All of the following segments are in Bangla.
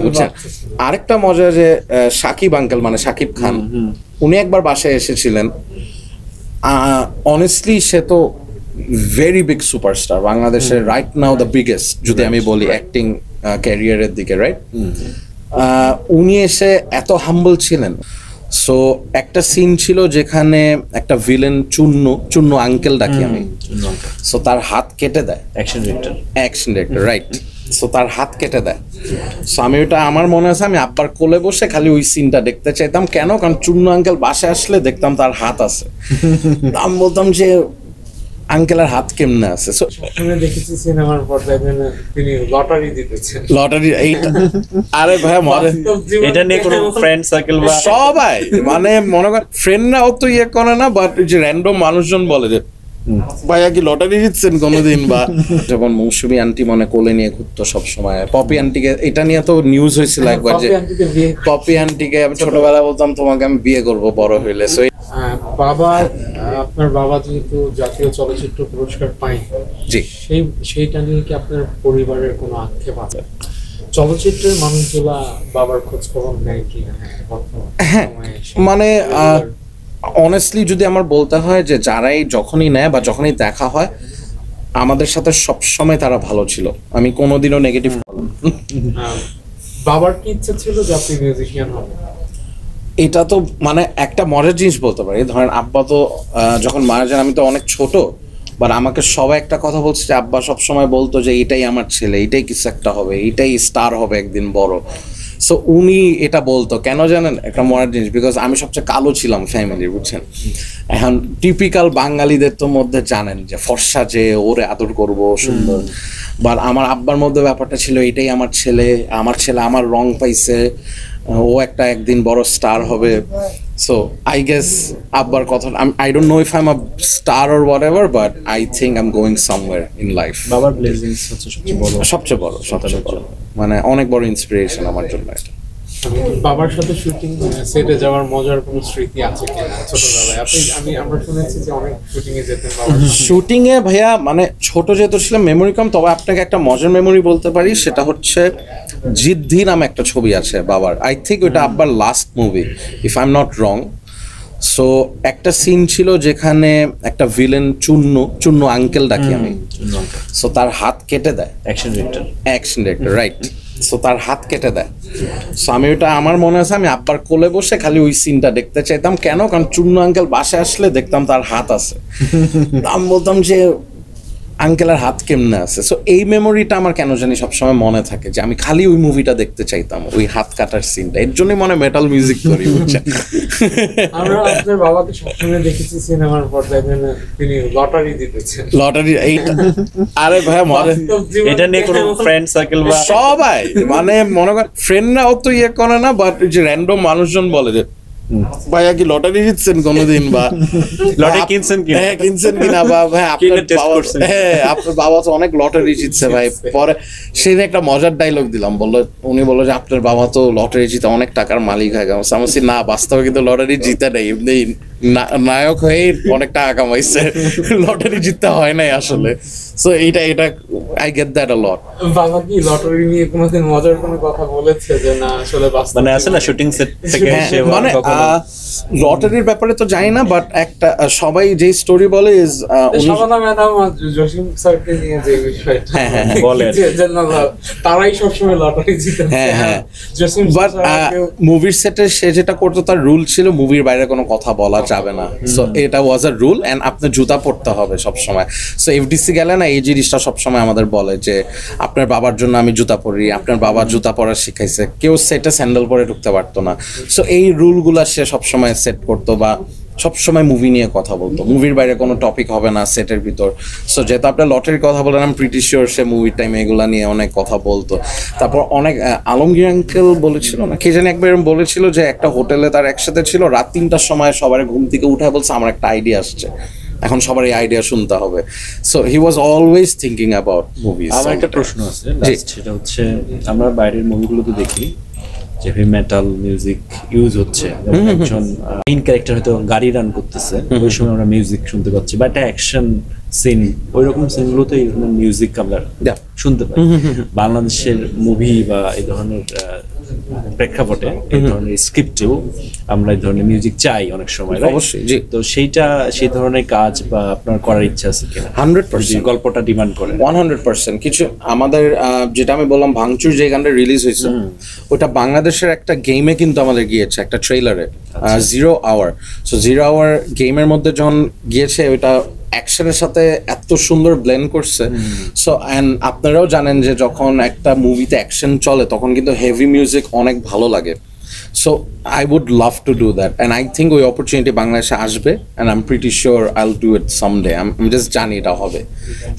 বুঝছেন। আরেকটা মজা যে সাকিব আঙ্কেল মানে সাকিব খান উনি একবার বাসায় এসেছিলেন। অনেস্টলি সে তো ভেরি বিগ সুপারস্টার, বাংলাদেশের রাইট নাও দ্য বিগেস্ট যদি আমি বলি অ্যাক্টিং ক্যারিয়ারের দিকে, রাইট। উনি এসে এত হাম্বল ছিলেন। সো একটা সিন ছিল যেখানে একটা ভিলেন চুন্নু আঙ্কেল ডাকি আমি, সো তার হাত কেটে দেয়, অ্যাকশন ডিরেক্টর রাইট। সো তার হাত কেটে দেয়। সো আমি ওটা আমার মনে আছে আমি আব্বার কোলে বসে খালি ওই সিনটা দেখতে চাইতাম। কেন? কারণ চুন্নু আঙ্কেল বাসায় আসলে দেখতাম তার হাত আছে, আমি বলতাম যে আঙ্কেলের হাত কেমনে আছে। দেখেছি সিনেমার পর্দায় তিনি লটারি জিতেছেন। লটারি এইটা আরে ভাই মনে এটা নিয়ে কোনো ফ্রেন্ড সার্কেল বা সবাই মানে মনে করেন ফ্রেন্ডরাও তো ইয়ে করে না, বাট যে র্যান্ডম মানুষজন বলে যে ভাইয়া কি লটারি জিতছেন কোনোদিন, বা যেমন মৌসুমী আন্টি মনে কোলে নিয়ে ঘুরতো সবসময়। পপি আন্টিকে এটা নিয়ে তো নিউজ হয়েছিল একবার যে পপি আন্টিকে আমি ছোটবেলা বলতাম তোমাকে আমি বিয়ে করবো বড় হইলে। সো বাবা, আপনার বাবা যেহেতু জাতীয় চলচ্চিত্র পুরস্কার পায়, জি সেইটা নিয়ে কি আপনার পরিবারের কোনো আক্ষেপ আছে? চলচ্চিত্রের মানুষগুলা বাবার খোঁজ খবর নেয় কি? হ্যাঁ মানে অনেস্টলি যদি আমার বলতে হয় যে যারাই যখনই নেয় বা যখনই দেখা হয় আমাদের সাথে সবসময় তারা ভালো ছিল, আমি কোনোদিনও নেগেটিভ। বাবার কি ইচ্ছা ছিল যে আপনি মিউজিশিয়ান হবেন? এটা তো মানে একটা মজার জিনিস বলতে পারি। ধরেন আব্বা তো যখন মারা যান আমি তো অনেক ছোট, বাট আমাকে সবাই একটা কথা বলছে যে আব্বা সবসময় বলতো যে এটাই আমার ছেলে, এটাই কিছু একটা হবে, এটাই স্টার হবে একদিন বড়। সো উনি এটা বলতো কেন জানেন? একটা মজার জিনিস, বিকজ আমি সবচেয়ে কালো ছিলাম ফ্যামিলির, বুঝছেন। এখন টিপিক্যাল বাঙালিদের তো মধ্যে জানেন যে ফর্সা যে ওরে আদর করব সুন্দর, বাট আমার আব্বার মধ্যে ব্যাপারটা ছিল এটাই আমার ছেলে, আমার রং পাইছে, ও একটা একদিন বড় স্টার হবে। সো আই গেস আব্বার কথা, I don't know if I am a star or what ever, but I think I am going somewhere in life. বাবার ব্লেসিংস হচ্ছে সবচেয়ে বড় মানে অনেক বড় ইন্সপিরেশন আমার জন্য এটা। বাবার সাথে শুটিং সেটে যাওয়ার মজার কোনো স্মৃতি আছে কিনা ছোটবেলায়? আমরা শুনেছি যে অনেক শুটিং এ যেতেন বাবার সাথে। শুটিং এ ভাইয়া মানে ছোট যেহেতু ছিলাম মেমোরি কম, তবে আপনাকে একটা মজার মেমোরি বলতে পারি, সেটা হচ্ছে জিদ্দি নামে একটা ছবি আছে বাবার, আই থিঙ্ক ওইটা আব্বার last movie if I am not wrong. So একটা সিন ছিল যেখানে একটা ভিলেন চুন্নু আঙ্কেল ডাকি আমি, সো তার হাত কেটে দেয়, অ্যাকশন ডিরেক্টর রাইট। সো তার হাত কেটে দেয়। সো আমি ওটা আমার মনে আছে আমি আব্বার কোলে বসে খালি ওই সিনটা দেখতে চাইতাম। কেন? কারণ চুন্নু আঙ্কেল বাসায় আসলে দেখতাম তার হাত আছে, আমি বলতাম যে আঙ্কেলের হাত কেমনে আছে। সো এই মেমোরিটা আমার কেন জানি সবসময় মনে থাকে যে আমি খালি ওই মুভিটা দেখতে চাইতাম, ওই হাত কাটার সিনটা। এর জন্যই মনে মেটাল মিউজিক করি, বুঝছেন। আমরা আপনার বাবাকে সবসময় দেখেছি সিনেমার পর্দায় তিনি লটারি জিতেছেন। লটারি এইটা আরে ভাই মনে এটা নিয়ে কোনো ফ্রেন্ড সার্কেল বা সবাই মানে মনে করেন ফ্রেন্ডরাও তো ইয়ে করে না, বাট যে র্যান্ডম মানুষজন বলে যে ভাইয়া কি লটারি জিতছেন কোনোদিন, বা লটারি কিনছেন কিনা, বা ভাই আপনার বাবা তো অনেক লটারি জিতছে ভাই। পরে সেই একটা মজার ডায়লগ দিলাম, উনি বললো যে আপনার বাবা তো লটারি জিতে অনেক টাকার মালিক হয়ে গেছে। আমি বলছি না, বাস্তবে কিন্তু লটারি জিতে নেই, এমনি নায়ক হয়ে অনেক টাকা কামাইছে, লটারি জিততে হয় নাই আসলে। সো এটা আই গেট দ্যাট আ লট। বাবা কি লটারি নিয়ে কোনোদিন মজার কোনো কথা বলেছে যে না আসলে বাস্তবে মানে আছে না শুটিং সেট থেকে মানে লটারির ব্যাপারে তো জানি না, বাট একটা সবাই যে স্টোরি বলে ইজ শাবানা ম্যাডাম জসিম স্যারকে নিয়ে যে বিষয়টা বলে যে না তারাই সবসময় লটারি জিতে। হ্যাঁ জসিম বাট মুভির সেটে সে যেটা করতো তার রুল ছিল মুভির বাইরে কোনো কথা বলা যাবে না। সো এটা ওয়াজ আ রুল, এন্ড আপনার জুতা পরতে হবে সবসময়। সো এফডিসি গেলে না এই জিনিসটা সবসময় আমাদের বলে যে আপনার বাবার জন্য আমি জুতা পরি, আপনার বাবা জুতা পরা শিখাইছে, কেউ সেটে স্যান্ডেল পরে ঢুকতে পারতো না। সো এই রুলগুলা সে সবসময় সেট করতো, বা সবসময় মুভি নিয়ে কথা বলতো, মুভির বাইরে কোনো টপিক হবে না সেটের ভিতর। সো যেহেতু আপনার লটারির কথা বলেন, আমি প্রিটি শিওর সে মুভির টাইমে এগুলা নিয়ে অনেক কথা বলতো। তারপর অনেক আলমগীর আঙ্কেল বলেছিল না কে জানি একবার বলেছিল যে একটা হোটেলে তার একসাথে ছিল, রাত 3টার সময় সবার ঘুম থেকে উঠে বলছে আমার একটা আইডিয়া আসছে, এখন সবার এই আইডিয়া শুনতে হবে। So he was always thinking about movies. আমার একটা প্রশ্ন আছে, সেটা হচ্ছে আমরা বাইরের মুভিগুলোতে দেখি যে হেভি মেটাল মিউজিক ইউজ হচ্ছে, যেমন একজন মেইন ক্যারেক্টার হয়তো গাড়ি রান করতেছে, ওই সময় আমরা মিউজিক শুনতে পাচ্ছি, বা একটা অ্যাকশন সিন, ওইরকম সিনগুলোতে এই ধরনের মিউজিক আমরা শুনতে পাই। বাংলাদেশের মুভি বা এই ধরনের প্রেক্ষাপটে এই ধরনের স্ক্রিপ্টেও আমরা এই ধরনের মিউজিক চাই অনেক সময়, অবশ্যই, জি। তো সেই ধরনের কাজ বা আপনার করার ইচ্ছা আছে কিনা? 100% গল্পটা ডিমান্ড করে 100%। কিছু আমাদের যেটা আমি বললাম ভাঙচুর যে গানটা রিলিজ হয়েছে, ওটা বাংলাদেশের একটা গেমে কিন্তু আমাদের গিয়েছে, একটা ট্রেলারে, 0 hour। সো 0 hour গেমের মধ্যে যখন গিয়েছে, ওইটা অ্যাকশনের সাথে এত সুন্দর ব্লেন্ড করছে। সো অ্যান্ড আপনারাও জানেন যে যখন একটা মুভিতে অ্যাকশন চলে তখন কিন্তু হেভি মিউজিক অনেক ভালো লাগে। So I would love to do that, and I think ওই অপরচুনিটি বাংলাদেশে আসবে, and I am pretty sure I will do it someday. আমি জাস্ট জানি এটা হবে।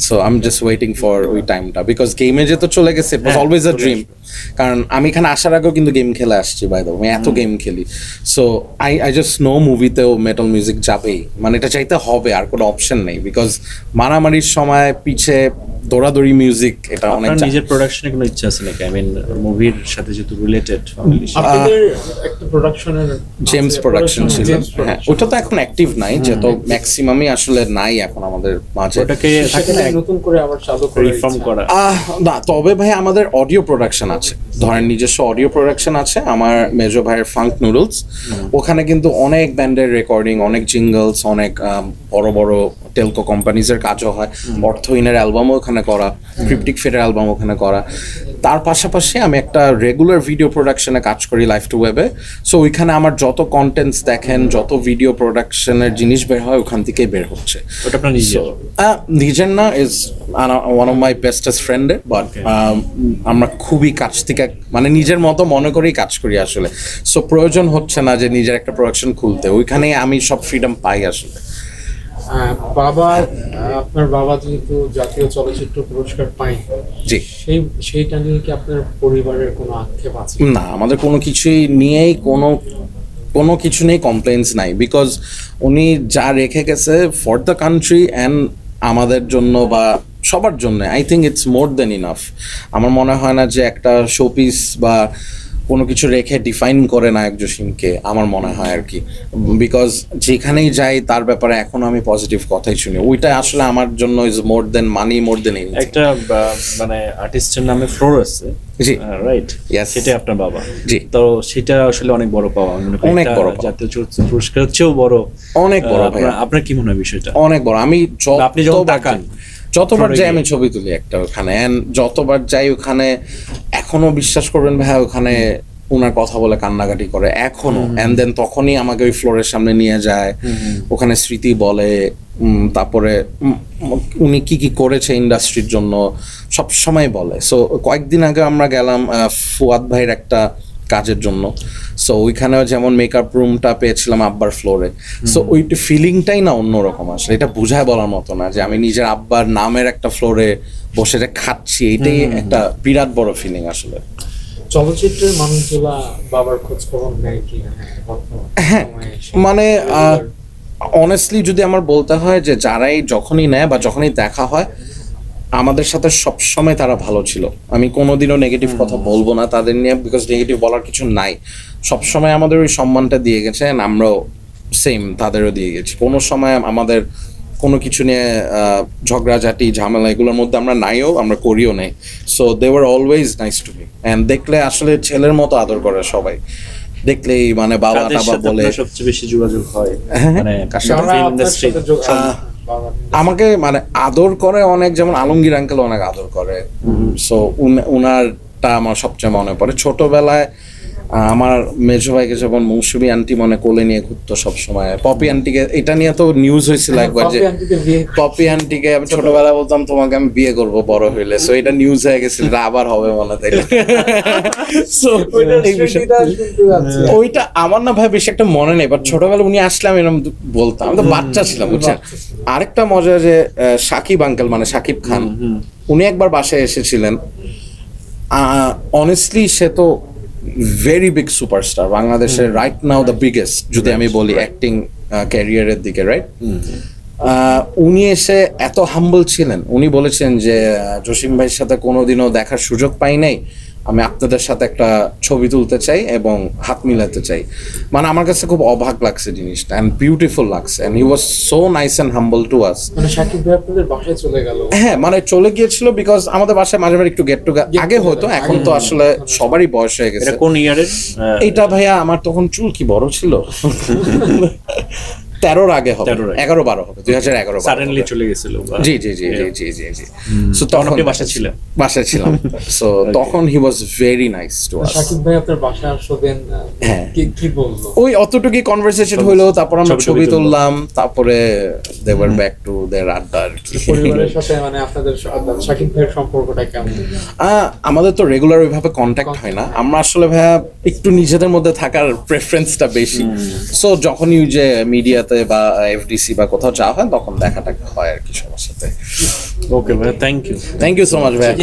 So I am just waiting for ওই টাইমটা, বিকজ গেমে যে তো চলে গেছে, ইট ওয়াজ অলওয়েজ আ ড্রিম। কারণ আমি এখানে আসার আগেও কিন্তু গেম খেলে আসছি, বাই দ্য ওয়ে, আমি এত গেম খেলি। সো আই জাস্ট নো মুভিতেও মেটাল মিউজিক যাবেই, মানে এটা চাইতে হবে, আর কোনো অপশন নেই। বিকজ মারামারির সময় পিছে দৌড়াদৌড়ি মিউজিক, এটা অনেক। আপনার নিজের প্রোডাকশনে কোনো ইচ্ছা আছে নাকি? আই মিন মুভির সাথে যেহেতু রিলেটেড, আপনাদের একটা প্রোডাকশনের জেমস প্রোডাকশন ছিল, হ্যাঁ, ওটা তো এখন অ্যাক্টিভ নাই, যেহেতু ম্যাক্সিমামই আসলে নাই এখন আমাদের মাঝে। ওটাকে নতুন করে আবার চালু করে রিফর্ম করা। না, তবে ভাই আমাদের অডিও প্রোডাকশন আছে, ধরেন নিজস্ব অডিও প্রোডাকশন আছে আমার মেজো ভাইয়ের ফাঙ্ক নুডলস। ওখানে কিন্তু অনেক ব্যান্ডের রেকর্ডিং, অনেক জিঙ্গলস, অনেক বড় বড় টেলকো কোম্পানিজের কাজও হয়। অর্থহীনের অ্যালবামও ওখানে করা, ক্রিপ্টিক ফেটের অ্যালবাম ওখানে করা। তার পাশাপাশি আমি একটা রেগুলার ভিডিও প্রোডাকশনে কাজ করি, লাইফ টু ওয়েবে। সো ওইখানে আমার যত কন্টেন্টস দেখেন, যত ভিডিও প্রোডাকশনের জিনিস বের হয়, ওখান থেকেই বের হচ্ছে। ওটা আপনার নিজের? নিজের না, is one of my bestest friend, but আমরা খুবই কাছ থেকে, মানে নিজের মতো মনে করেই কাজ করি আসলে। সো প্রয়োজন হচ্ছে না যে নিজের একটা প্রোডাকশন খুলতে, ওইখানেই আমি সব ফ্রিডম পাই আসলে। আপনার বাবা যেহেতু জাতীয় চলচ্চিত্র পুরস্কার পায়, জি, সেইটা নিয়ে কি আপনার পরিবারের কোনো আক্ষেপ আছে? না, আমাদের কোনো কিছুই নিয়েই কোনো কিছু নেই, কমপ্লেইন্স নাই। বিকজ উনি যা রেখে গেছে ফর দ্য কান্ট্রি অ্যান্ড আমাদের জন্য বা সবার জন্য, I think it's more then enough. আমার মনে হয় না যে একটা শোপিস বা কোনো কিছু রেখে ডিফাইন করে নায়ক জসিমকে, আমার মনে হয় আর কি। বিকজ যেখানেই যাই তার ব্যাপারে এখন আমি পজিটিভ কথাই শুনি, ওইটা আসলে আমার জন্য is more then money, more then anything. একটা মানে আর্টিস্টের নামে ফ্লোর আছে, জি, রাইট, ইয়েস, সেটাই আপনার বাবা। জি, তো সেটা আসলে অনেক বড় পাওয়া, অনেক বড় পাওয়া। জাতীয় চলচ্চিত্র পুরস্কারের চেয়েও বড়, অনেক বড়। আপনার কি মনে হয় বিষয়টা? অনেক বড়। আমি আপনি যখন তাকান, যতবার যাই আমি ছবি তুলি একটা ওখানে, যতবার যাই ওখানে এখনো বিশ্বাস করবেন ভাই, ওখানে ওনার কথা বলে কান্নাকাটি করে এখনো। এন্ড দেন তখনই আমাকে ওই ফ্লোরের সামনে নিয়ে যায়, ওখানে স্মৃতি বলে, তারপরে উনি কি কি করেছে ইন্ডাস্ট্রির জন্য সব সময় বলে। সো কয়েকদিন আগে আমরা গেলাম ফুয়াদ ভাইয়ের একটা কাজের জন্য। সো ওইখানেও যেমন মেকআপ রুমটা পেয়েছিলাম আব্বার ফ্লোরে। সো ওই ফিলিংটাই না অন্যরকম আসলে, এটা বুঝায় বলার মতো না যে আমি নিজের আব্বার নামের একটা ফ্লোরে বসে খাচ্ছি, এটাই একটা বিরাট বড় ফিলিং আসলে। চলচ্চিত্রের মানুষগুলা বাবার খোঁজ খবর নেয় কি? হ্যাঁ, মানে অনেস্টলি যদি আমার বলতে হয় যে যারাই যখনই নেয় বা যখনই দেখা হয়, আমাদের সাথে সবসময় তারা ভালো ছিল। আমি কোনোদিনও নেগেটিভ কথা বলবো না তাদের নিয়ে, বিকজ নেগেটিভ বলার কিছু নাই। সবসময় আমাদের ওই সম্মানটা দিয়ে গেছে, আমরাও সেম তাদেরও দিয়ে গেছি। কোনো সময় আমাদের কোনো কিছু নিয়ে ঝগড়াঝাটি ঝামেলা এগুলোর মধ্যে আমরা নাইও, আমরা করিও নাই। So they were always nice to me, and দেখলে আসলে ছেলের মতো আদর করে সবাই, দেখলেই মানে বাবা টাবা বলে। সবচেয়ে বেশি যোগাযোগ হয় মানে আমাকে মানে আদর করে অনেক, যেমন আলমগীর আঙ্কেল অনেক আদর করে। সো উনারটা আমার সবচেয়ে মনে পড়ে। ছোটবেলায় আমার মেজো ভাইকে যখন মৌসুমী আন্টি মনে কোলে নিয়ে ঘুরতো সবসময়, পপি আন্টিকে, এটা নিয়ে তো নিউজ হয়েছিল একবার যে পপি আন্টিকে আমি ছোটবেলায় বলতাম তোমাকে আমি বিয়ে করবো বড় হইলে। সো এটা নিউজ হয়ে গেছিল, আবার হবে মনে তাই। ওইটা আমার না ভাই বেশি একটা মনে নেই, বাট ছোটবেলা উনি আসলে আমি এরকম বলতাম, আমি তো বাচ্চা ছিলাম বুঝছেন। আরেকটা মজা যে সাকিব আঙ্কেল মানে সাকিব খান, উনি একবার বাসায় এসেছিলেন। অনেস্টলি সে তো ভেরি বিগ সুপারস্টার, বাংলাদেশের রাইট নাও দ্য বিগেস্ট যদি আমি বলি অ্যাক্টিং ক্যারিয়ারের দিকে, রাইট। উনি এসে এত হাম্বল ছিলেন, উনি বলেছেন যে জসিম ভাইয়ের সাথে কোনোদিনও দেখার সুযোগ পাই নাই, আমি আপনাদের সাথে একটা ছবি তুলতে চাই এবং হাত মিলাতে চাই। মানে আমার কাছে খুব অবাক লাগছে জিনিসটা, অ্যান্ড বিউটিফুল লাগছে, and he was so nice and humble to us. মানে শাকিব ভাই আপনাদের বাসায় চলে গেল? হ্যাঁ, মানে চলে গিয়েছিল, বিকজ আমাদের বাসায় মাঝে মাঝে একটু গেট টুগেদার আগে হতো, এখন তো আসলে সবারই বয়স হয়ে গেছে। এটা কোন ইয়ারের? এইটা ভাইয়া আমার তখন চুল কি বড় ছিল, 13 আগে হবে, 11-12 হবে, 2011 সাডেনলি চলে গেছিল। জি জি জি জি জি জি জি। সো তখন আপনি বাসায় ছিলেন? বাসায় ছিলাম। সো তখন he was very nice to us. Shakib ভাই আপনার বাসায় আসবেন, হ্যাঁ। কি বললো? ওই অতটুকুই কনভারসেশন হইলো, তারপর আমরা ছবি তুললাম, তারপরে they were back to their আড্ডা আর কি। পরিবারের সাথে মানে আপনাদের শাকিব ভাইয়ের সম্পর্কটা কেমন? আমাদের তো রেগুলার ওইভাবে কন্ট্যাক্ট হয় না, আমরা আসলে ভাইয়া একটু নিজেদের মধ্যে থাকার প্রেফারেন্সটা বেশি। সো যখনই যে মিডিয়াতে বা এফডিসি বা কোথাও যাওয়া হয় তখন দেখা টাকা হয় আর কি সবার সাথে। ওকে ভাই, thank you thank you so much ভাইয়া।